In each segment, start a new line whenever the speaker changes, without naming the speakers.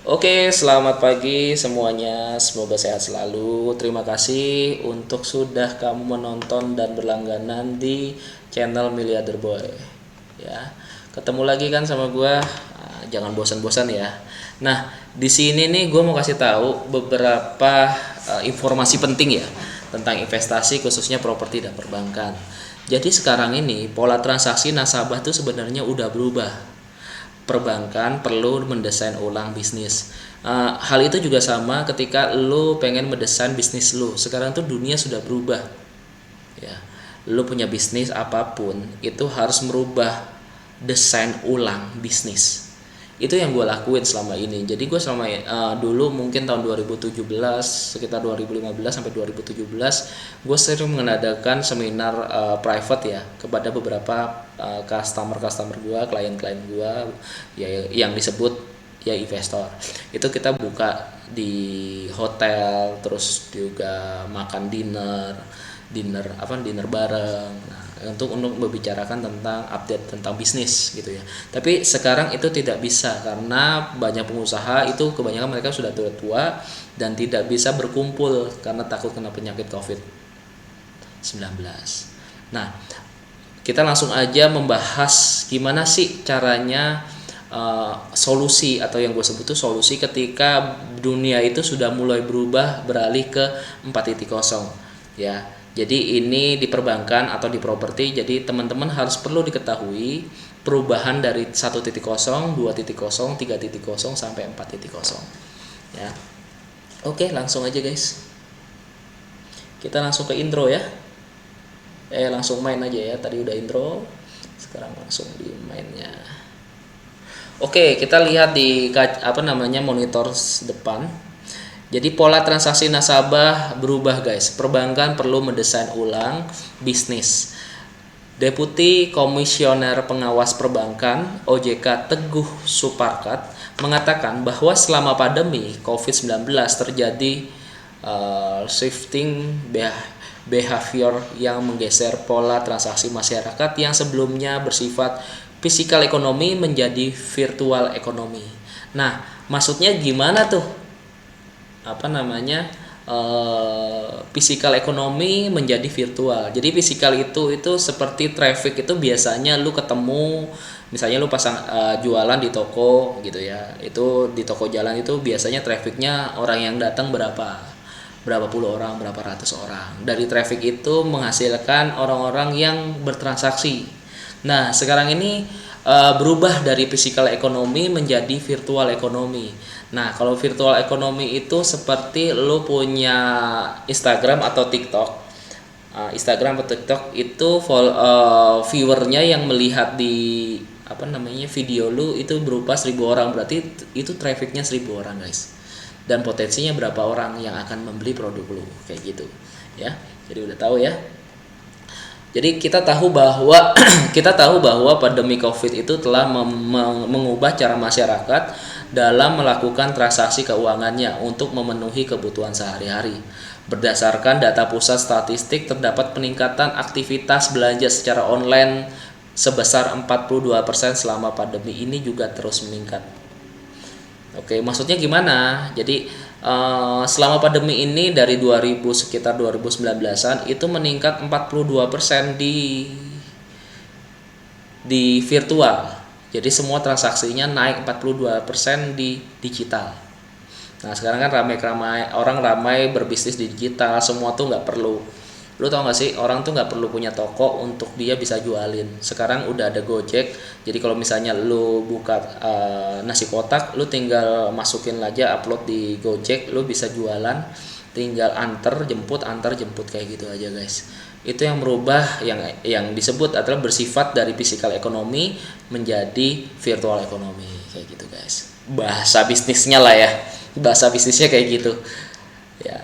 Oke, selamat pagi semuanya. Semoga sehat selalu. Terima kasih untuk sudah kamu menonton dan berlangganan di channel Miliarder Boy. Ya, ketemu lagi kan sama gua. Jangan bosan-bosan ya. Nah, di sini nih gue mau kasih tahu beberapa informasi penting ya tentang investasi khususnya properti dan perbankan. Jadi sekarang ini pola transaksi nasabah tuh sebenarnya udah berubah. Perbankan perlu mendesain ulang bisnis. Hal itu juga sama ketika lo pengen mendesain bisnis lo. Sekarang tuh dunia sudah berubah. Ya, lo punya bisnis apapun itu harus merubah desain ulang bisnis. Itu yang gue lakuin selama ini. Jadi gue selama dulu mungkin tahun 2017 sekitar 2015 sampai 2017 gue sering mengadakan seminar private ya kepada beberapa customer gue, klien-klien gue ya yang disebut ya investor. Itu kita buka di hotel, terus juga makan dinner bareng. Nah, untuk membicarakan tentang update tentang bisnis gitu ya. Tapi sekarang itu tidak bisa karena banyak pengusaha itu kebanyakan mereka sudah tua dan tidak bisa berkumpul karena takut kena penyakit COVID-19. Nah, kita langsung aja membahas gimana sih caranya solusi atau yang gue sebut itu solusi ketika dunia itu sudah mulai berubah beralih ke 4.0 ya. Jadi ini di perbankan atau di properti, jadi teman-teman harus perlu diketahui perubahan dari 1.0, 2.0, 3.0 sampai 4.0 ya. Oke, langsung aja guys. Kita langsung ke intro ya. Langsung main aja ya. Tadi udah intro, sekarang langsung di mainnya. Oke, kita lihat di monitor depan. Jadi pola transaksi nasabah berubah guys. Perbankan perlu mendesain ulang bisnis. Deputi Komisioner Pengawas Perbankan OJK Teguh Suparkat mengatakan bahwa selama pandemi COVID-19 terjadi shifting behavior yang menggeser pola transaksi masyarakat yang sebelumnya bersifat physical ekonomi menjadi virtual ekonomi. Nah, maksudnya gimana tuh? Physical ekonomi menjadi virtual. Jadi physical itu seperti traffic itu biasanya lu ketemu, misalnya lu pasang jualan di toko gitu ya. Itu di toko jalan itu biasanya trafficnya orang yang datang berapa puluh orang, berapa ratus orang. Dari traffic itu menghasilkan orang-orang yang bertransaksi. Nah, sekarang ini berubah dari physical ekonomi menjadi virtual ekonomi. Nah, kalau virtual ekonomi itu seperti lo punya Instagram atau TikTok. Instagram atau TikTok itu viewernya yang melihat di video lu itu berupa 1.000 orang, berarti itu trafficnya 1.000 orang guys. Dan potensinya berapa orang yang akan membeli produk lu kayak gitu ya. Jadi udah tahu ya. Jadi kita tahu bahwa pandemi Covid itu telah mengubah cara masyarakat dalam melakukan transaksi keuangannya untuk memenuhi kebutuhan sehari-hari. Berdasarkan data pusat statistik, terdapat peningkatan aktivitas belanja secara online sebesar 42% selama pandemi ini juga terus meningkat. Oke, maksudnya gimana? Jadi selama pandemi ini dari sekitar 2019-an itu meningkat 42% di virtual. Jadi semua transaksinya naik 42% di digital. Nah, sekarang kan ramai berbisnis di digital, semua tuh nggak perlu. Lu tau gak sih, orang tuh nggak perlu punya toko untuk dia bisa jualin. Sekarang udah ada Gojek, jadi kalau misalnya lu buka nasi kotak, lu tinggal masukin aja, upload di Gojek, lu bisa jualan, tinggal antar jemput kayak gitu aja guys. Itu yang merubah, yang disebut adalah bersifat dari physical ekonomi menjadi virtual ekonomi kayak gitu guys. Bahasa bisnisnya kayak gitu ya.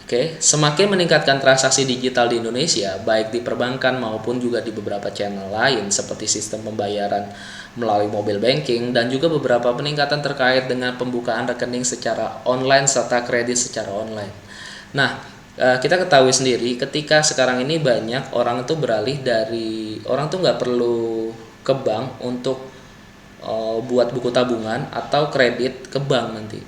Oke, semakin meningkatkan transaksi digital di Indonesia, baik di perbankan maupun juga di beberapa channel lain seperti sistem pembayaran melalui mobile banking dan juga beberapa peningkatan terkait dengan pembukaan rekening secara online serta kredit secara online. Nah, kita ketahui sendiri ketika sekarang ini banyak orang itu beralih dari orang tuh nggak perlu ke bank untuk buat buku tabungan atau kredit ke bank nanti.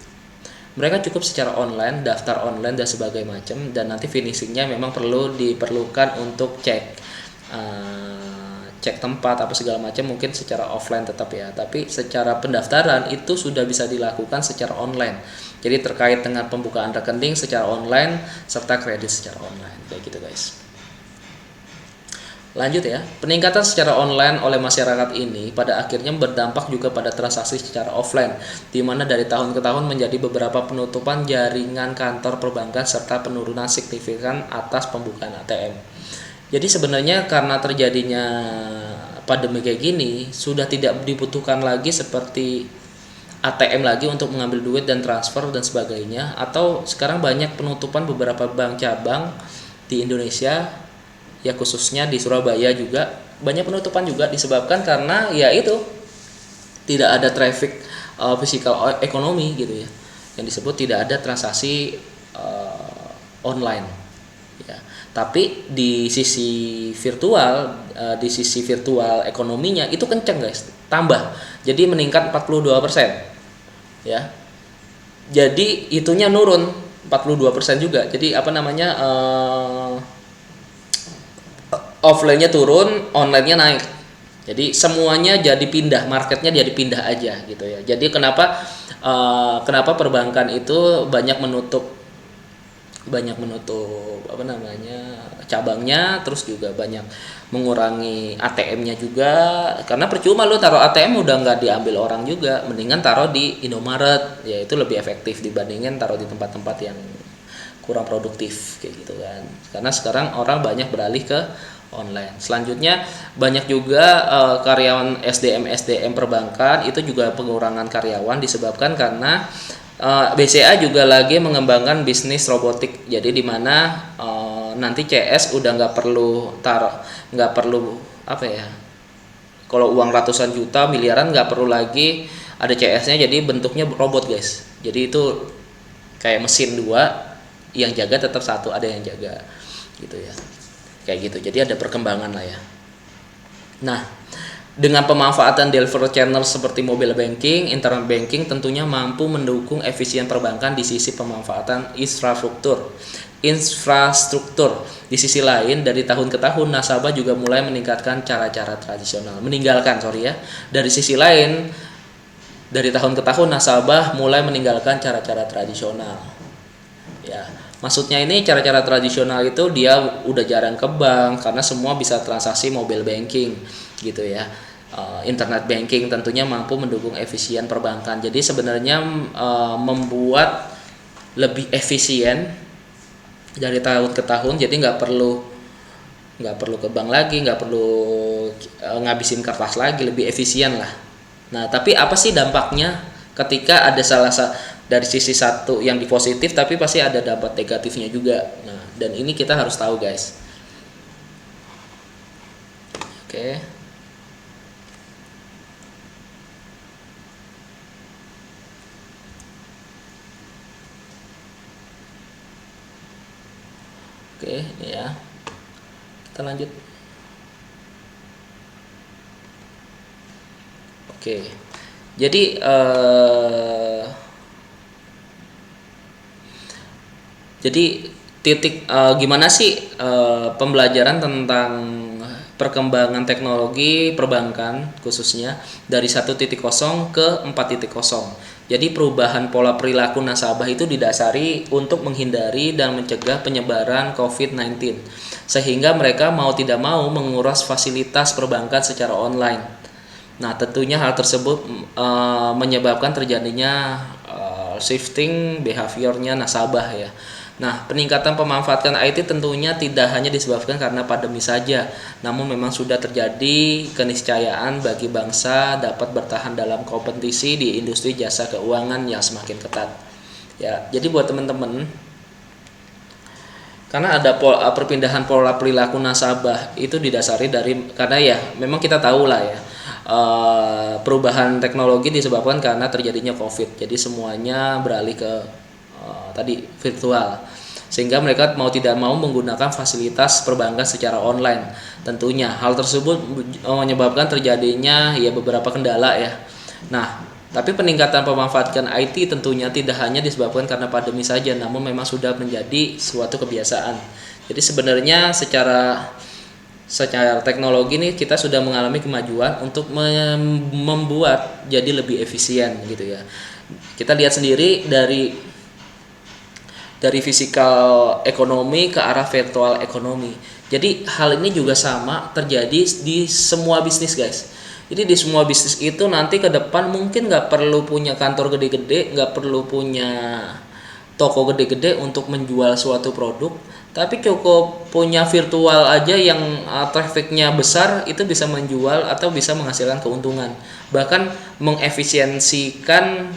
Mereka cukup secara online, daftar online dan sebagainya macam, dan nanti finishingnya memang diperlukan untuk cek tempat apa segala macam, mungkin secara offline tetap ya, tapi secara pendaftaran itu sudah bisa dilakukan secara online. Jadi terkait dengan pembukaan rekening secara online serta kredit secara online, kayak gitu guys. Lanjut ya, peningkatan secara online oleh masyarakat ini pada akhirnya berdampak juga pada transaksi secara offline, di mana dari tahun ke tahun menjadi beberapa penutupan jaringan kantor perbankan serta penurunan signifikan atas pembukaan ATM. Jadi sebenarnya karena terjadinya pandemi kayak gini, sudah tidak dibutuhkan lagi seperti ATM lagi untuk mengambil duit dan transfer dan sebagainya, atau sekarang banyak penutupan beberapa bank cabang di Indonesia, ya khususnya di Surabaya juga banyak penutupan juga disebabkan karena ya itu tidak ada traffic physical ekonomi gitu ya, yang disebut tidak ada transaksi online ya. Tapi di sisi virtual ekonominya itu kenceng guys, tambah jadi meningkat 42% ya. Jadi itunya nurun 42% juga. Jadi apa namanya, offline-nya turun, online-nya naik. Jadi semuanya jadi pindah, marketnya jadi pindah aja gitu ya. Jadi kenapa perbankan itu banyak menutup apa namanya, cabangnya, terus juga banyak mengurangi ATM-nya juga, karena percuma lu taruh ATM udah nggak diambil orang juga, mendingan taruh di Indomaret ya, itu lebih efektif dibandingin taruh di tempat-tempat yang kurang produktif kayak gitu kan, karena sekarang orang banyak beralih ke online. Selanjutnya banyak juga karyawan SDM perbankan itu juga pengurangan karyawan disebabkan karena BCA juga lagi mengembangkan bisnis robotik. Jadi di mana nanti CS udah nggak perlu apa ya, kalau uang ratusan juta miliaran nggak perlu lagi ada CS-nya, jadi bentuknya robot guys. Jadi itu kayak mesin dua, yang jaga tetap satu, ada yang jaga gitu ya, kayak gitu. Jadi ada perkembangan lah ya. Nah, dengan pemanfaatan delivery channel seperti mobile banking, internet banking tentunya mampu mendukung efisien perbankan di sisi pemanfaatan infrastruktur. Di sisi lain, dari tahun ke tahun nasabah juga mulai meningkatkan cara-cara tradisional. Dari sisi lain, dari tahun ke tahun nasabah mulai meninggalkan cara-cara tradisional. Ya, maksudnya ini cara-cara tradisional itu dia udah jarang ke bank karena semua bisa transaksi mobile banking gitu ya. Internet banking tentunya mampu mendukung efisien perbankan. Jadi sebenarnya membuat lebih efisien dari tahun ke tahun. Jadi nggak perlu ke bank lagi, nggak perlu ngabisin kertas lagi, lebih efisien lah. Nah, tapi apa sih dampaknya ketika ada dari sisi satu yang di positif, tapi pasti ada dampak negatifnya juga. Nah, dan ini kita harus tahu guys. Oke. Oke, ini ya. Kita lanjut. Oke. Jadi gimana sih pembelajaran tentang perkembangan teknologi perbankan khususnya dari 1.0 ke 4.0. Jadi perubahan pola perilaku nasabah itu didasari untuk menghindari dan mencegah penyebaran COVID-19, sehingga mereka mau tidak mau menguras fasilitas perbankan secara online. Nah, tentunya hal tersebut menyebabkan terjadinya shifting behaviornya nasabah ya. Nah, peningkatan pemanfaatan IT tentunya tidak hanya disebabkan karena pandemi saja, namun memang sudah terjadi keniscayaan bagi bangsa dapat bertahan dalam kompetisi di industri jasa keuangan yang semakin ketat. Ya, jadi buat teman-teman, karena ada perpindahan pola perilaku nasabah itu didasari karena ya memang kita tahu lah ya, perubahan teknologi disebabkan karena terjadinya COVID. Jadi semuanya beralih ke tadi virtual, sehingga mereka mau tidak mau menggunakan fasilitas perbankan secara online. Tentunya hal tersebut menyebabkan terjadinya ya beberapa kendala ya. Nah, tapi peningkatan pemanfaatan IT tentunya tidak hanya disebabkan karena pandemi saja, namun memang sudah menjadi suatu kebiasaan. Jadi sebenarnya secara teknologi nih kita sudah mengalami kemajuan untuk membuat jadi lebih efisien gitu ya. Kita lihat sendiri dari physical ekonomi ke arah virtual ekonomi. Jadi hal ini juga sama terjadi di semua bisnis, guys. Jadi di semua bisnis itu nanti ke depan mungkin nggak perlu punya kantor gede-gede, nggak perlu punya toko gede-gede untuk menjual suatu produk, tapi cukup punya virtual aja yang trafficnya besar itu bisa menjual atau bisa menghasilkan keuntungan, bahkan mengefisiensikan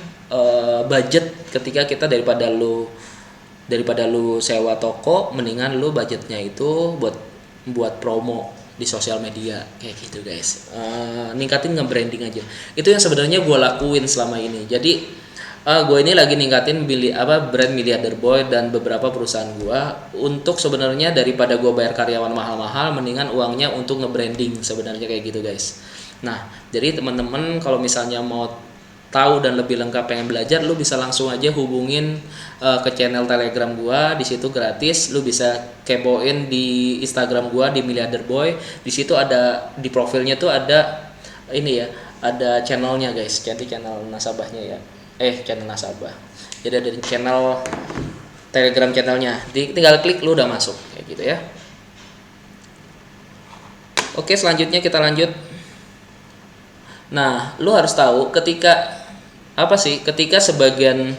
budget ketika kita daripada lu sewa toko, mendingan lu budgetnya itu buat promo di sosial media kayak gitu, guys. Ningkatin nge-branding aja. Itu yang sebenarnya gue lakuin selama ini. Jadi gue ini lagi ningkatin brand Milliarder Boy dan beberapa perusahaan gue untuk sebenarnya daripada gue bayar karyawan mahal-mahal, mendingan uangnya untuk nge-branding sebenarnya kayak gitu, guys. Nah, jadi teman-teman kalau misalnya mau tahu dan lebih lengkap pengen belajar, lu bisa langsung aja hubungin ke channel Telegram gua, di situ gratis. Lu bisa kepoin di Instagram gua di Milliarder Boy. Di situ ada di profilnya tuh ada ini ya, ada channelnya, guys. Jadi channel nasabahnya ya. Channel nasabah. Jadi ada di channel Telegram channelnya. Tinggal klik lu udah masuk kayak gitu ya. Oke, selanjutnya kita lanjut. Nah, lu harus tahu ketika sebagian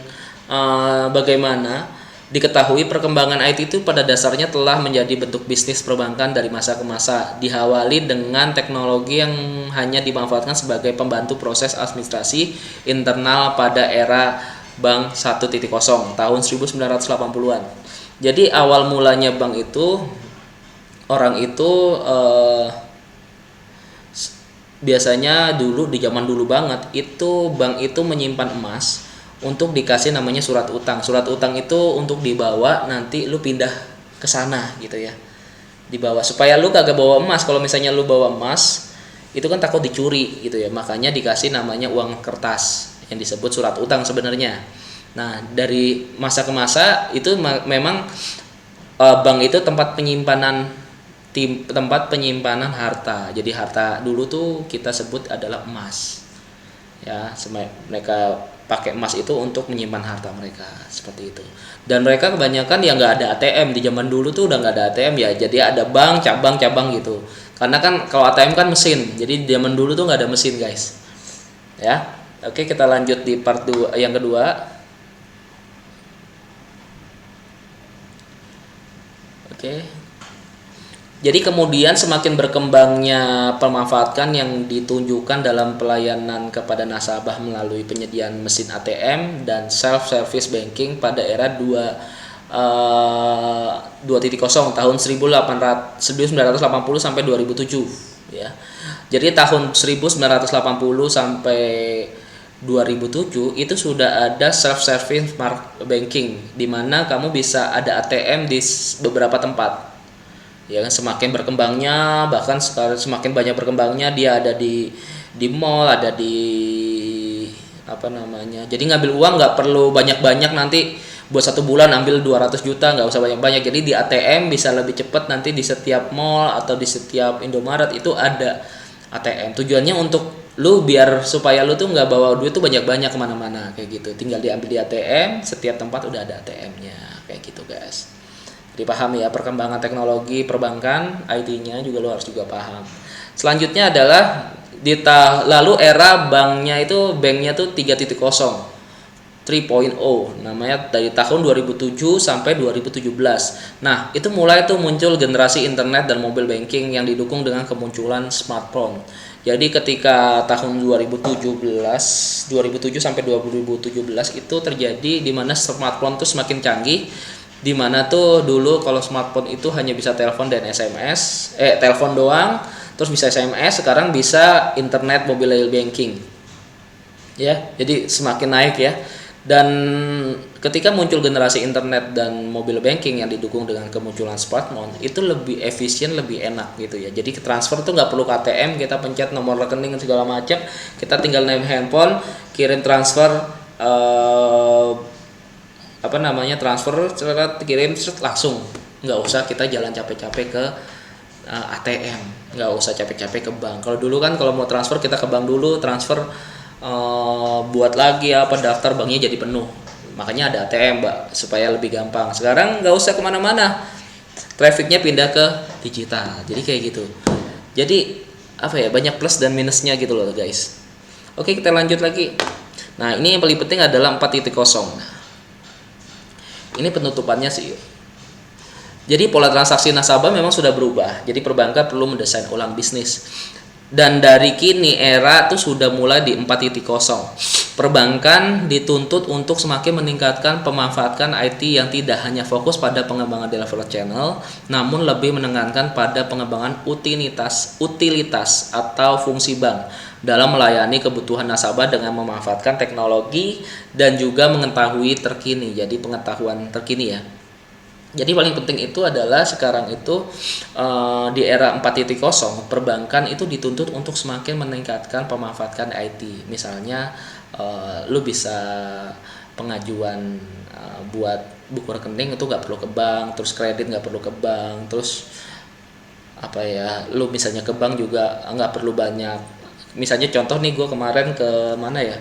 bagaimana diketahui perkembangan IT itu pada dasarnya telah menjadi bentuk bisnis perbankan dari masa ke masa, diawali dengan teknologi yang hanya dimanfaatkan sebagai pembantu proses administrasi internal pada era Bank 1.0 tahun 1980-an. Jadi awal mulanya bank itu orang itu biasanya dulu di zaman dulu banget itu bank itu menyimpan emas untuk dikasih namanya surat utang. Surat utang itu untuk dibawa nanti lu pindah ke sana gitu ya. Dibawa supaya lu kagak bawa emas. Kalau misalnya lu bawa emas itu kan takut dicuri gitu ya. Makanya dikasih namanya uang kertas yang disebut surat utang sebenarnya. Nah, dari masa ke masa itu memang bank itu tempat penyimpanan harta. Jadi harta dulu tuh kita sebut adalah emas. Ya, mereka pakai emas itu untuk menyimpan harta mereka seperti itu. Dan mereka kebanyakan yang nggak ada ATM di zaman dulu tuh udah nggak ada ATM ya. Jadi ada bank, cabang-cabang gitu. Karena kan kalau ATM kan mesin. Jadi di zaman dulu tuh nggak ada mesin, guys. Ya. Oke, kita lanjut di part 2 yang kedua. Oke. Jadi kemudian semakin berkembangnya pemanfaatan yang ditunjukkan dalam pelayanan kepada nasabah melalui penyediaan mesin ATM dan self-service banking pada era 2.0 tahun 1980 sampai 2007 ya. Jadi tahun 1980 sampai 2007 itu sudah ada self-service banking di mana kamu bisa ada ATM di beberapa tempat. Ya kan, semakin berkembangnya, bahkan semakin banyak berkembangnya, dia ada di mall, ada di jadi ngambil uang nggak perlu banyak-banyak, nanti buat 1 bulan ambil 200 juta, nggak usah banyak-banyak. Jadi di ATM bisa lebih cepat, nanti di setiap mall atau di setiap Indomaret itu ada ATM. Tujuannya untuk lu biar supaya lu tuh nggak bawa duit tuh banyak-banyak kemana-mana kayak gitu, tinggal diambil di ATM, setiap tempat udah ada ATM-nya kayak gitu, guys. Dipahami ya, perkembangan teknologi perbankan, IT-nya juga lo harus juga paham. Selanjutnya adalah lalu era banknya tuh 3.0, namanya dari tahun 2007 sampai 2017. Nah, itu mulai tuh muncul generasi internet dan mobile banking yang didukung dengan kemunculan smartphone. Jadi ketika tahun 2007 sampai 2017 itu terjadi di mana smartphone tuh semakin canggih. Di mana tuh dulu kalau smartphone itu hanya bisa telepon dan SMS, telepon doang, terus bisa SMS, sekarang bisa internet, mobile banking. Ya, jadi semakin naik ya. Dan ketika muncul generasi internet dan mobile banking yang didukung dengan kemunculan smartphone, itu lebih efisien, lebih enak gitu ya. Jadi transfer tuh nggak perlu KTM, kita pencet nomor rekening segala macam, kita tinggal name handphone, kirim transfer, transfer, kirim langsung, nggak usah kita jalan capek-capek ke ATM, nggak usah capek-capek ke bank. Kalau dulu kan kalau mau transfer kita ke bank dulu, transfer buat lagi daftar banknya jadi penuh, makanya ada ATM Mbak supaya lebih gampang. Sekarang nggak usah kemana-mana, trafficnya pindah ke digital, jadi kayak gitu. Jadi banyak plus dan minusnya gitu loh guys. Oke, kita lanjut lagi. Nah, ini yang paling penting adalah 4.0. Ini penutupannya sih. Jadi pola transaksi nasabah memang sudah berubah. Jadi perbankan perlu mendesain ulang bisnis. Dan dari kini era itu sudah mulai di 4.0. Perbankan dituntut untuk semakin meningkatkan pemanfaatan IT yang tidak hanya fokus pada pengembangan developer channel, namun lebih menekankan pada pengembangan utilitas atau fungsi bank dalam melayani kebutuhan nasabah dengan memanfaatkan teknologi dan juga mengetahui terkini. Jadi pengetahuan terkini ya. Jadi paling penting itu adalah sekarang itu di era 4.0 perbankan itu dituntut untuk semakin meningkatkan pemanfaatan IT. Misalnya lu bisa pengajuan buat buku rekening itu nggak perlu ke bank, terus kredit nggak perlu ke bank, terus lu misalnya ke bank juga nggak perlu banyak. Misalnya contoh nih, gue kemarin ke mana ya,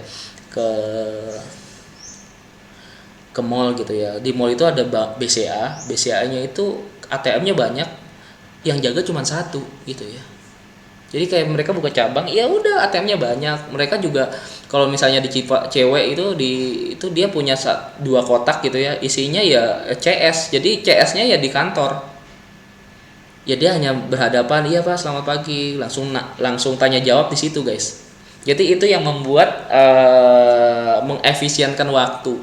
ke mall gitu ya. Di mall itu ada BCA-nya itu ATM-nya banyak, yang jaga cuma satu gitu ya. Jadi kayak mereka buka cabang, ya udah ATM-nya banyak. Mereka juga kalau misalnya di cewek itu dia punya 2 kotak gitu ya, isinya ya CS. Jadi CS-nya ya di kantor. Ya dia hanya berhadapan, iya Pak selamat pagi, langsung tanya jawab di situ guys. Jadi itu yang membuat mengefisienkan waktu.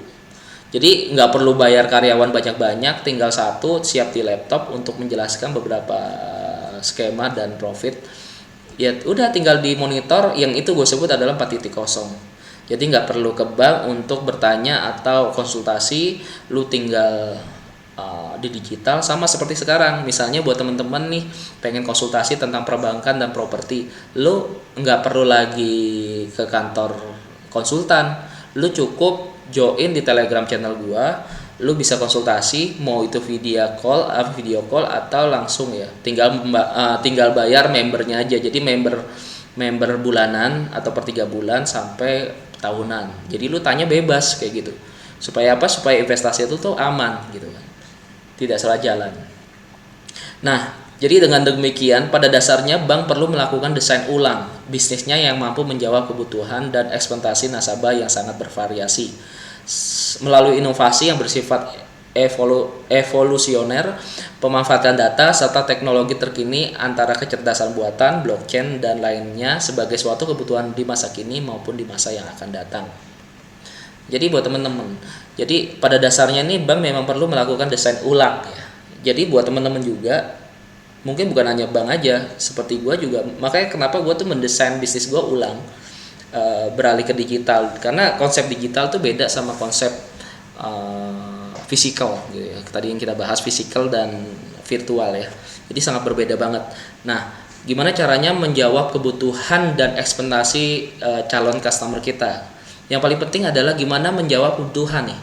Jadi nggak perlu bayar karyawan banyak-banyak, tinggal satu siap di laptop untuk menjelaskan beberapa skema dan profit. Ya udah tinggal di monitor, yang itu gue sebut adalah 4.0. Jadi nggak perlu ke bank untuk bertanya atau konsultasi, lu tinggal di digital. Sama seperti sekarang, misalnya buat teman-teman nih pengen konsultasi tentang perbankan dan properti, lu nggak perlu lagi ke kantor konsultan, lu cukup join di Telegram channel gua, lu bisa konsultasi, mau itu video call atau langsung ya. Tinggal bayar membernya aja. Jadi member bulanan atau per 3 bulan sampai tahunan. Jadi lu tanya bebas kayak gitu. Supaya Supaya investasi itu tuh aman gitu kan. Tidak salah jalan. Nah, jadi dengan demikian pada dasarnya bank perlu melakukan desain ulang bisnisnya yang mampu menjawab kebutuhan dan ekspektasi nasabah yang sangat bervariasi. Melalui inovasi yang bersifat evolusioner, pemanfaatan data serta teknologi terkini antara kecerdasan buatan, blockchain dan lainnya sebagai suatu kebutuhan di masa kini maupun di masa yang akan datang. Jadi buat teman-teman, jadi pada dasarnya nih bank memang perlu melakukan desain ulang ya. Jadi buat teman-teman juga, mungkin bukan hanya bank aja, seperti gue juga, makanya kenapa gue tuh mendesain bisnis gue ulang, beralih ke digital, karena konsep digital tuh beda sama konsep physical gitu ya. Tadi yang kita bahas physical dan virtual ya, jadi sangat berbeda banget. Nah, gimana caranya menjawab kebutuhan dan ekspektasi calon customer kita? Yang paling penting adalah gimana menjawab kebutuhan nih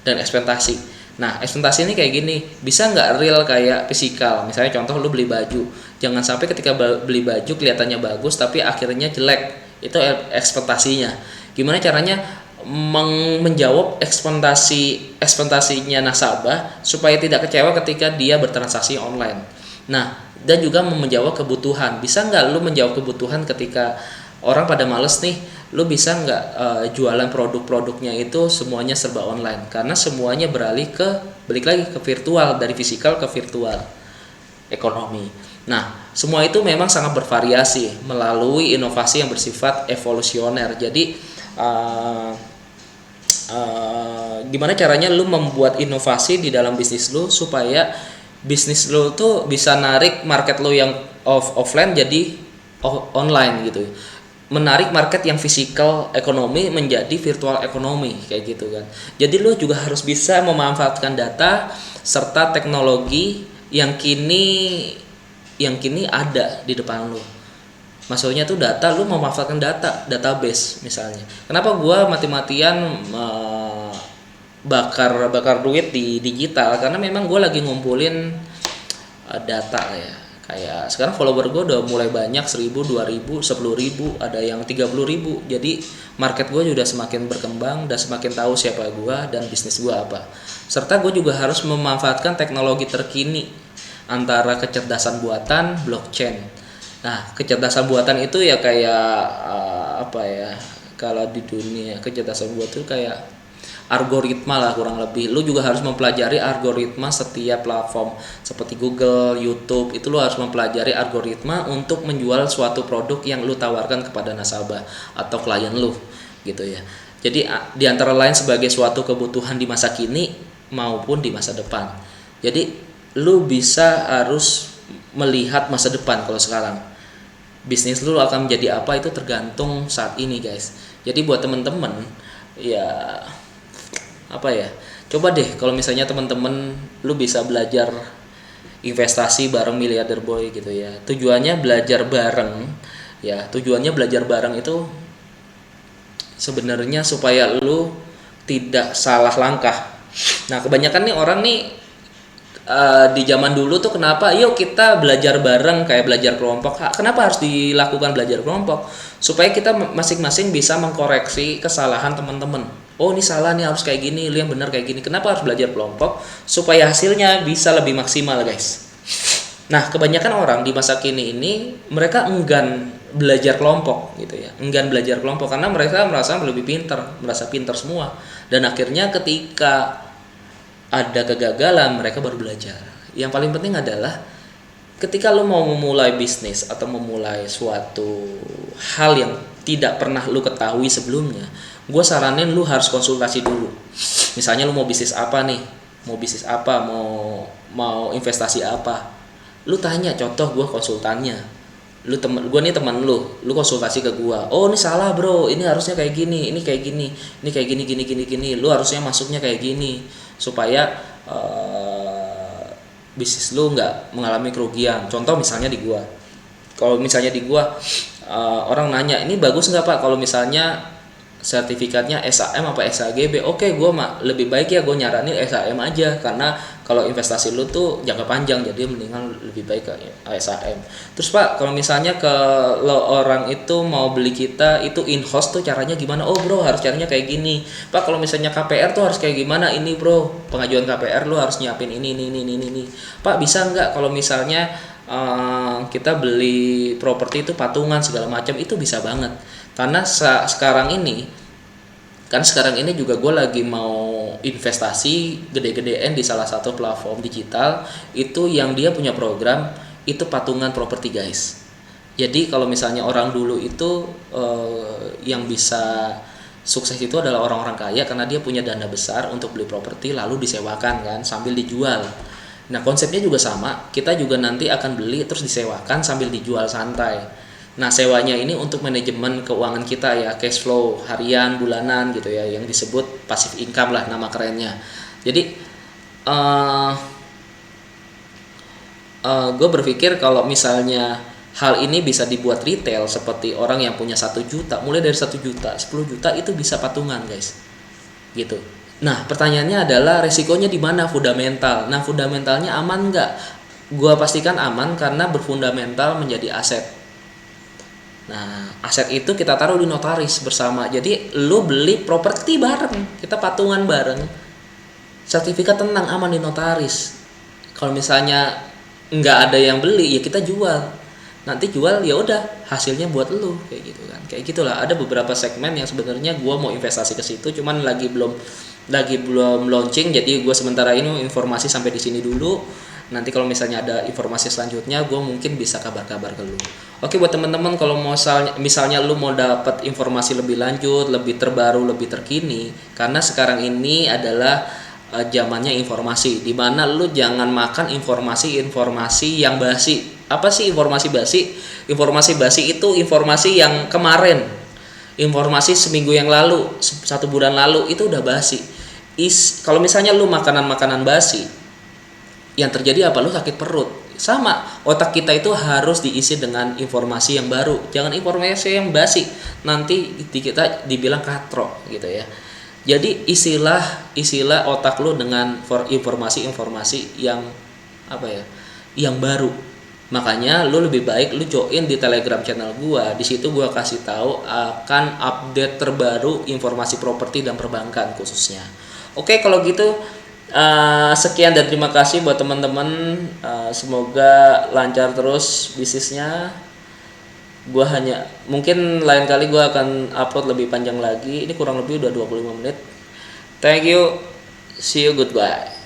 dan ekspektasi. Nah, ekspektasi ini kayak gini, bisa nggak real kayak fisikal? Misalnya contoh lu beli baju, jangan sampai ketika beli baju kelihatannya bagus tapi akhirnya jelek. Itu ekspektasinya. Gimana caranya menjawab ekspektasinya nasabah supaya tidak kecewa ketika dia bertransaksi online. Nah, dan juga menjawab kebutuhan. Bisa nggak lu menjawab kebutuhan ketika orang pada males nih, lu bisa nggak jualan produk-produknya itu semuanya serba online, karena semuanya balik lagi ke virtual, dari fisikal ke virtual ekonomi. Nah, semua itu memang sangat bervariasi melalui inovasi yang bersifat evolusioner. Jadi gimana caranya lu membuat inovasi di dalam bisnis lu supaya bisnis lu tuh bisa narik market lu yang offline jadi online gitu. menarik market yang physical ekonomi menjadi virtual ekonomi kayak gitu kan. Jadi lu juga harus bisa memanfaatkan data serta teknologi yang kini ada di depan lu. Maksudnya tuh data, lu memanfaatkan database misalnya. Kenapa gua mati-matian bakar duit di digital? Karena memang gua lagi ngumpulin data ya. Kayak sekarang follower gue udah mulai banyak, 1000, 2000, 10.000, ada yang 30.000. Jadi market gue juga semakin berkembang dan semakin tahu siapa gue dan bisnis gue apa. Serta gue juga harus memanfaatkan teknologi terkini antara kecerdasan buatan, blockchain. Nah, kecerdasan buatan itu ya kayak apa ya? Kalau di dunia kecerdasan buatan itu kayak algoritma lah kurang lebih. Lu juga harus mempelajari algoritma setiap platform seperti Google, YouTube. Itu lu harus mempelajari algoritma untuk menjual suatu produk yang lu tawarkan kepada nasabah atau klien lu gitu ya. Jadi di antara lain sebagai suatu kebutuhan di masa kini maupun di masa depan. Jadi lu bisa harus melihat masa depan. Kalau sekarang bisnis lu akan menjadi apa itu tergantung saat ini guys. Jadi buat temen-temen ya apa ya, coba deh kalau misalnya teman-teman lu bisa belajar investasi bareng miliarder boy gitu ya. Tujuannya belajar bareng ya, tujuannya belajar bareng itu sebenarnya supaya lu tidak salah langkah. Nah kebanyakan nih orang nih di zaman dulu tuh kenapa yuk kita belajar bareng kayak belajar kelompok. Kenapa harus dilakukan belajar kelompok? Supaya kita masing-masing bisa mengkoreksi kesalahan teman-teman. Oh ini salah nih, harus kayak gini, lu yang benar kayak gini. Kenapa harus belajar kelompok? Supaya hasilnya bisa lebih maksimal guys. Nah kebanyakan orang di masa kini ini mereka enggan belajar kelompok gitu ya, enggan belajar kelompok karena mereka merasa lebih pintar, merasa pintar semua. Dan akhirnya ketika ada kegagalan mereka baru belajar. Yang paling penting adalah ketika lo mau memulai bisnis atau memulai suatu hal yang tidak pernah lo ketahui sebelumnya, gue saranin lo harus konsultasi dulu. Misalnya lo mau bisnis apa nih, mau investasi apa, lo tanya, contoh gue konsultannya, gue nih teman lu konsultasi ke gue, oh ini salah bro, ini harusnya kayak gini, ini kayak gini, ini kayak gini, lu harusnya masuknya kayak gini supaya bisnis lu nggak mengalami kerugian. Contoh misalnya di gua, kalau misalnya di gua orang nanya ini bagus nggak pak kalau misalnya sertifikatnya SAM apa SAGB? Oke, gue lebih baik ya gue nyaranin SAM aja karena kalau investasi lu tuh jangka panjang, jadi mendingan lebih baik ke SAM. Terus pak, kalau misalnya kalau orang itu mau beli kita itu in-house tuh caranya gimana? Oh bro, harus caranya kayak gini. Pak, kalau misalnya KPR tuh harus kayak gimana? Ini bro, pengajuan KPR lu harus nyiapin ini. Pak, bisa nggak kalau misalnya kita beli properti itu patungan segala macam? Itu bisa banget. Karena sekarang ini juga gue lagi mau investasi gede-gedean di salah satu platform digital itu yang dia punya program itu patungan properti guys. Jadi kalau misalnya orang dulu itu yang bisa sukses itu adalah orang-orang kaya karena dia punya dana besar untuk beli properti lalu disewakan kan sambil dijual. Nah konsepnya juga sama, kita juga nanti akan beli terus disewakan sambil dijual santai. Nah sewanya ini untuk manajemen keuangan kita ya, cash flow harian, bulanan gitu ya, yang disebut passive income lah nama kerennya. Jadi gue berpikir kalau misalnya hal ini bisa dibuat retail seperti orang yang punya 1 juta, mulai dari 1 juta, 10 juta itu bisa patungan guys gitu. Nah pertanyaannya adalah resikonya di mana? Fundamental. Nah fundamentalnya aman nggak? Gue pastikan aman karena berfundamental menjadi aset. Nah, aset itu kita taruh di notaris bersama. Jadi lu beli properti bareng, kita patungan bareng. Sertifikat tenang aman di notaris. Kalau misalnya nggak ada yang beli, ya kita jual. Nanti jual ya udah hasilnya buat lu kayak gitu kan. Kayak gitulah. Ada beberapa segmen yang sebenarnya gua mau investasi ke situ, cuman lagi belum launching. Jadi gua sementara ini informasi sampai di sini dulu. Nanti kalau misalnya ada informasi selanjutnya gue mungkin bisa kabar-kabar ke lu. Oke buat teman-teman, kalau misalnya lu mau dapat informasi lebih lanjut, lebih terbaru, lebih terkini, karena sekarang ini adalah zamannya informasi, dimana lu jangan makan informasi yang basi. Apa sih informasi basi? Informasi basi itu informasi yang kemarin, informasi seminggu yang lalu, 1 bulan lalu itu udah basi. Kalau misalnya lu makanan basi, yang terjadi apa? Lu sakit perut. Sama, otak kita itu harus diisi dengan informasi yang baru, jangan informasi yang basi, nanti kita dibilang katrok gitu ya. Jadi isilah otak lu dengan informasi-informasi yang apa ya, yang baru. Makanya lu lebih baik lu join di Telegram channel gua. Di situ gua kasih tahu akan update terbaru informasi properti dan perbankan khususnya. Oke, kalau gitu sekian dan terima kasih buat teman-teman. Semoga lancar terus bisnisnya. Gua hanya mungkin lain kali gua akan upload lebih panjang lagi. Ini kurang lebih udah 25 menit. Thank you. See you, goodbye.